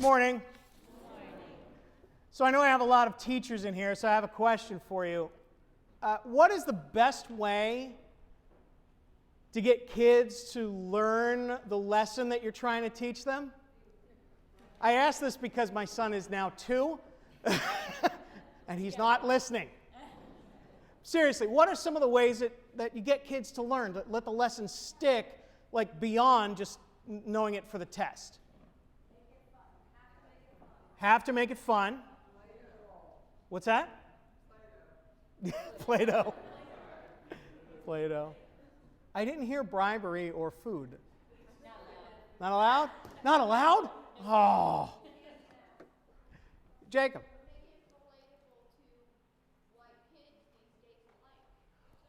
morning. So I know I have a lot of teachers in here, so I have a question for you. What is the best way to get kids to learn the lesson that you're trying to teach them? I ask this because my son is now 2, and he's not listening. Seriously, what are some of the ways that you get kids to learn, to let the lesson stick, like beyond just knowing it for the test? Have to make it fun. What's that? Play-Doh. Play-Doh. I didn't hear bribery or food. Not allowed? Not allowed? Oh. Jacob.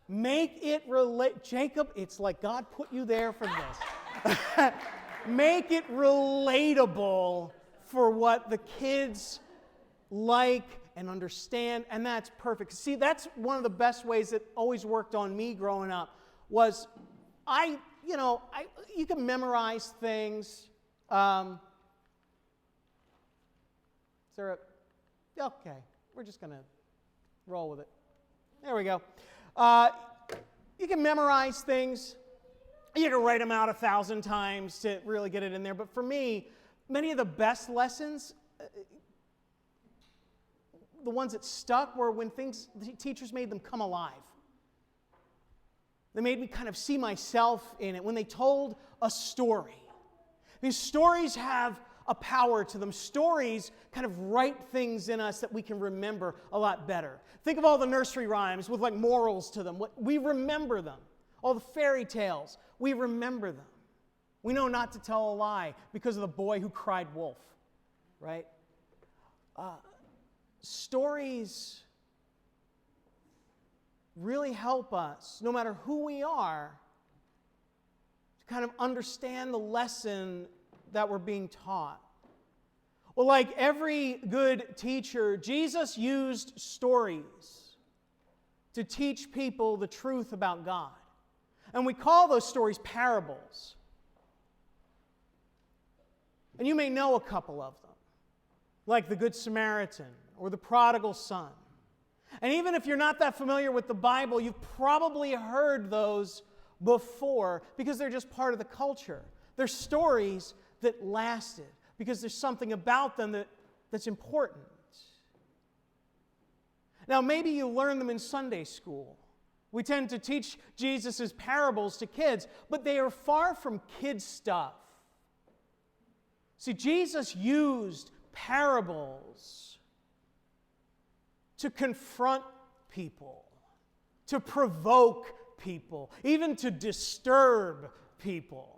Make it relate. Jacob, it's like God put you there for this. Make it relatable for what the kids like and understand, and that's perfect. See, that's one of the best ways that always worked on me growing up was you can memorize things. Okay, we're just going to roll with it. There we go. You can memorize things. You can write them out 1,000 times to really get it in there. But for me, many of the best lessons, the ones that stuck, were when the teachers made them come alive. They made me kind of see myself in it when they told a story. These stories have a power to them. Stories kind of write things in us that we can remember a lot better. Think of all the nursery rhymes with like morals to them. We remember them. All the fairy tales, we remember them. We know not to tell a lie because of the boy who cried wolf, right? Stories really help us, no matter who we are, to kind of understand the lesson that we're being taught. Well, like every good teacher, Jesus used stories to teach people the truth about God. And we call those stories parables. And you may know a couple of them, like the Good Samaritan or the prodigal son. And even if you're not that familiar with the Bible, you've probably heard those before because they're just part of the culture. They're stories that lasted because there's something about them that's important. Now, maybe you learn them in Sunday school. We tend to teach Jesus' parables to kids, but they are far from kid stuff. See, Jesus used parables to confront people, to provoke people, even to disturb people.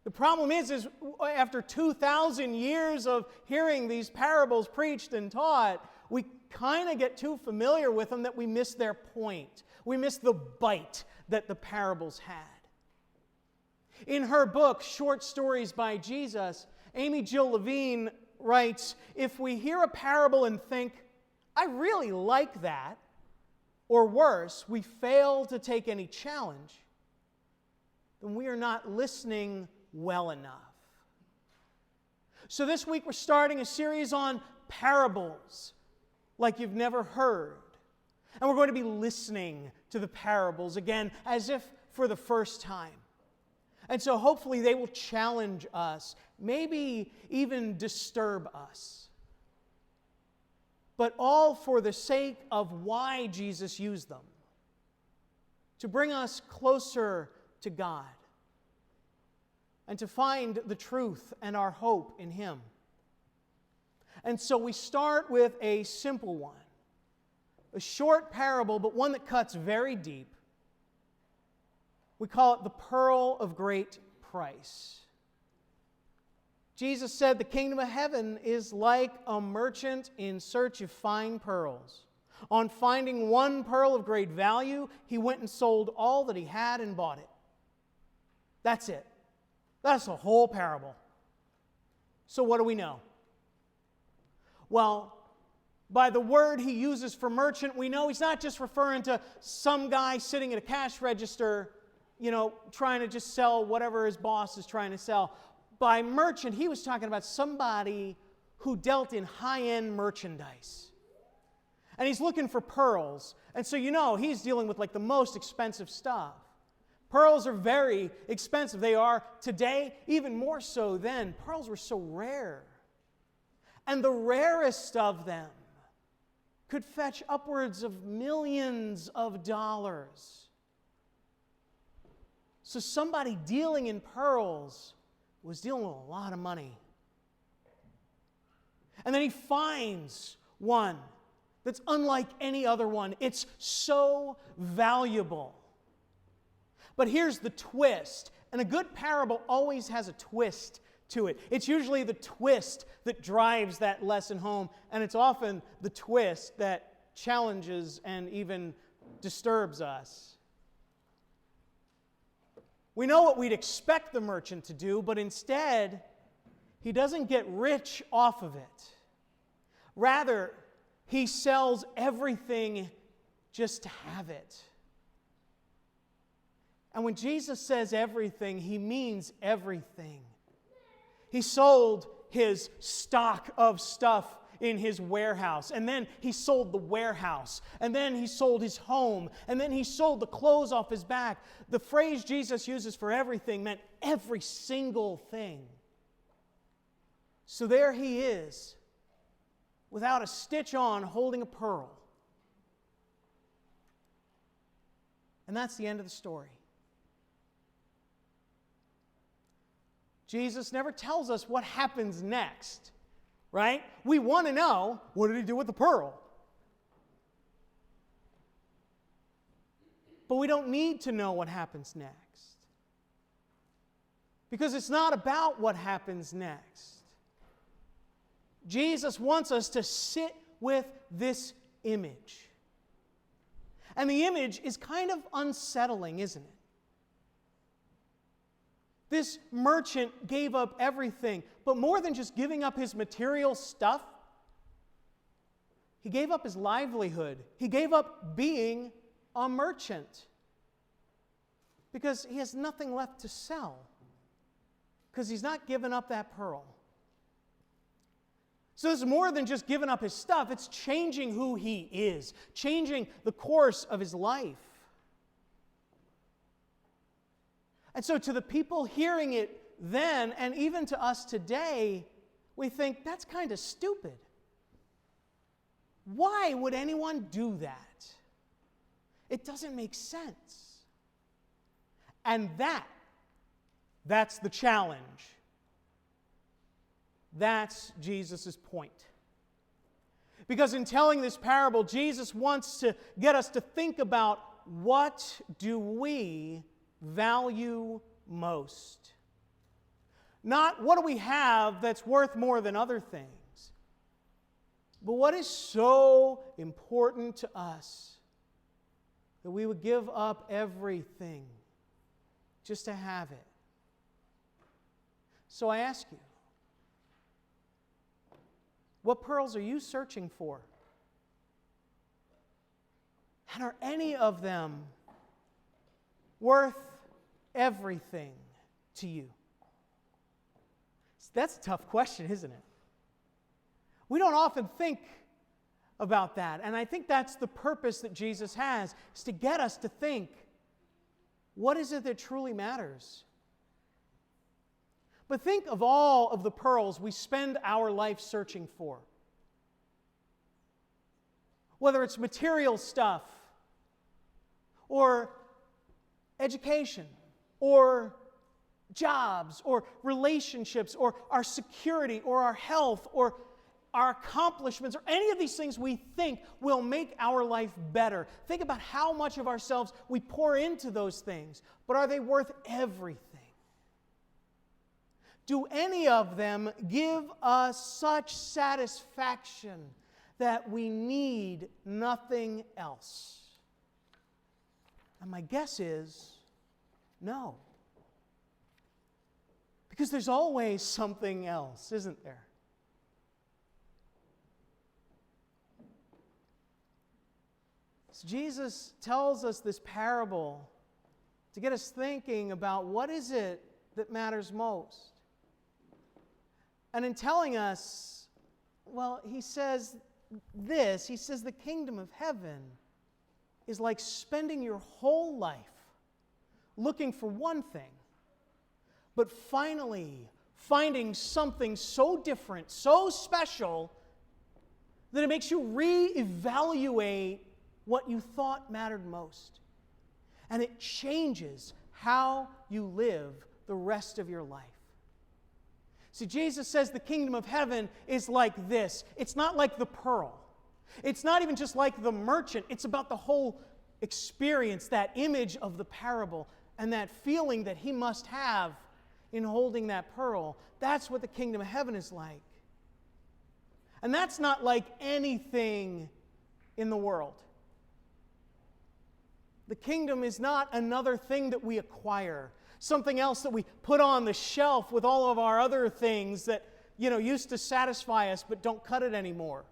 The problem is after 2,000 years of hearing these parables preached and taught, we kind of get too familiar with them that we miss their point. We miss the bite that the parables had. In her book, Short Stories by Jesus, Amy Jill Levine writes, if we hear a parable and think, I really like that, or worse, we fail to take any challenge, then we are not listening well enough. So this week we're starting a series on parables like you've never heard. And we're going to be listening to the parables again as if for the first time. And so hopefully they will challenge us, maybe even disturb us. But all for the sake of why Jesus used them. To bring us closer to God. And to find the truth and our hope in Him. And so we start with a simple one. A short parable, but one that cuts very deep. We call it the pearl of great price. Jesus said the kingdom of heaven is like a merchant in search of fine pearls. On finding one pearl of great value, he went and sold all that he had and bought it. That's it. That's the whole parable. So what do we know? Well, by the word he uses for merchant, we know he's not just referring to some guy sitting at a cash register, trying to just sell whatever his boss is trying to sell. by merchant, he was talking about somebody who dealt in high-end merchandise. And he's looking for pearls. And so he's dealing with like the most expensive stuff. Pearls are very expensive. They are today, even more so then. Pearls were so rare. And the rarest of them could fetch upwards of millions of dollars. So somebody dealing in pearls was dealing with a lot of money. And then he finds one that's unlike any other one. It's so valuable. But here's the twist. And a good parable always has a twist to it. It's usually the twist that drives that lesson home, and it's often the twist that challenges and even disturbs us. We know what we'd expect the merchant to do, but instead, he doesn't get rich off of it. Rather, he sells everything just to have it. And when Jesus says everything, he means everything. He sold his stock of stuff in his warehouse, and then he sold the warehouse, and then he sold his home, and then he sold the clothes off his back. The phrase Jesus uses for everything meant every single thing. So there he is, without a stitch on, holding a pearl. And that's the end of the story. Jesus never tells us what happens next, right? We want to know, what did he do with the pearl? But we don't need to know what happens next. Because it's not about what happens next. Jesus wants us to sit with this image. And the image is kind of unsettling, isn't it? This merchant gave up everything, but more than just giving up his material stuff, he gave up his livelihood. He gave up being a merchant because he has nothing left to sell because he's not given up that pearl. So it's more than just giving up his stuff. It's changing who he is, changing the course of his life. And so to the people hearing it then, and even to us today, we think, that's kind of stupid. Why would anyone do that? It doesn't make sense. And that's the challenge. That's Jesus' point. Because in telling this parable, Jesus wants to get us to think about, what do we value most? Not what do we have that's worth more than other things, but what is so important to us that we would give up everything just to have it. So I ask you, what pearls are you searching for? And are any of them worth everything to you? That's a tough question, isn't it? We don't often think about that, and I think that's the purpose that Jesus has, is to get us to think, what is it that truly matters? But think of all of the pearls we spend our life searching for. Whether it's material stuff, or education, or jobs, or relationships, or our security, or our health, or our accomplishments, or any of these things we think will make our life better. Think about how much of ourselves we pour into those things, but are they worth everything? Do any of them give us such satisfaction that we need nothing else? And my guess is no. Because there's always something else, isn't there? So Jesus tells us this parable to get us thinking about what is it that matters most. And in telling us, well, he says this, he says the kingdom of heaven is like spending your whole life looking for one thing, but finally finding something so different, so special, that it makes you reevaluate what you thought mattered most. And it changes how you live the rest of your life. See, Jesus says the kingdom of heaven is like this. It's not like the pearl. It's not even just like the merchant. It's about the whole experience, that image of the parable, and that feeling that he must have in holding that pearl. That's what the kingdom of heaven is like. And that's not like anything in the world. The kingdom is not another thing that we acquire, something else that we put on the shelf with all of our other things that, used to satisfy us but don't cut it anymore.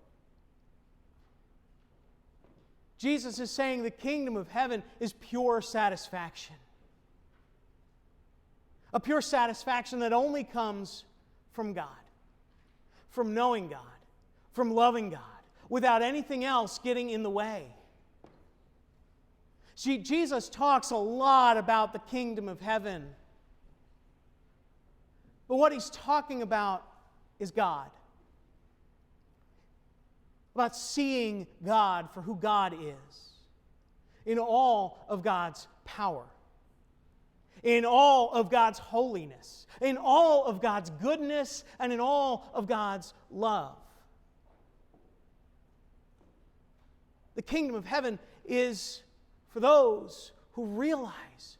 Jesus is saying the kingdom of heaven is pure satisfaction. A pure satisfaction that only comes from God, from knowing God, from loving God, without anything else getting in the way. See, Jesus talks a lot about the kingdom of heaven. But what he's talking about is God. About seeing God for who God is, in all of God's power, in all of God's holiness, in all of God's goodness, and in all of God's love. The kingdom of heaven is for those who realize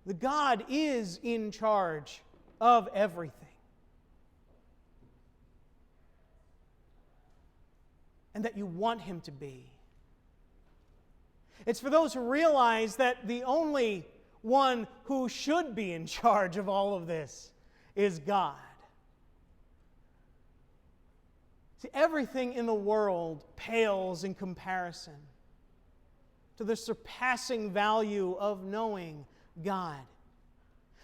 that God is in charge of everything. And that you want him to be. It's for those who realize that the only one who should be in charge of all of this is God. See, everything in the world pales in comparison to the surpassing value of knowing God.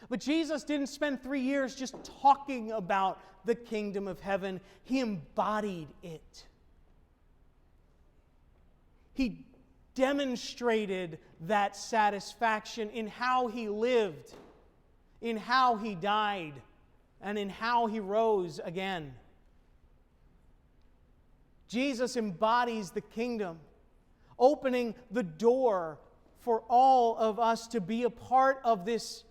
But Jesus didn't spend 3 years just talking about the kingdom of heaven. He embodied it. He demonstrated that satisfaction in how he lived, in how he died, and in how he rose again. Jesus embodies the kingdom, opening the door for all of us to be a part of this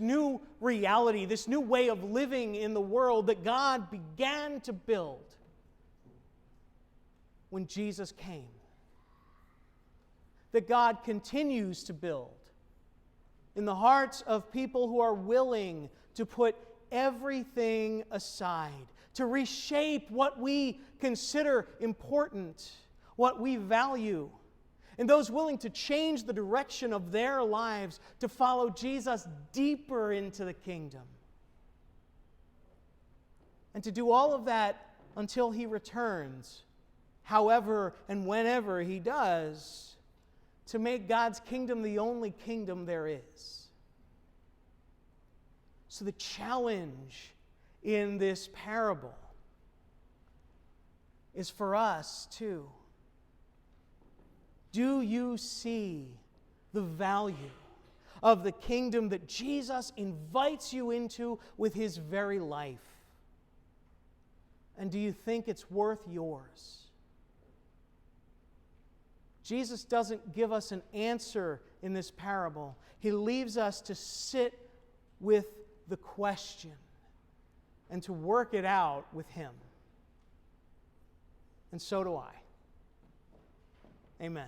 new reality, this new way of living in the world that God began to build when Jesus came. That God continues to build in the hearts of people who are willing to put everything aside, to reshape what we consider important, what we value, and those willing to change the direction of their lives to follow Jesus deeper into the kingdom. And to do all of that until he returns, however and whenever he does, to make God's kingdom the only kingdom there is. So the challenge in this parable is for us too. Do you see the value of the kingdom that Jesus invites you into with his very life? And do you think it's worth yours? Jesus doesn't give us an answer in this parable. He leaves us to sit with the question and to work it out with him. And so do I. Amen.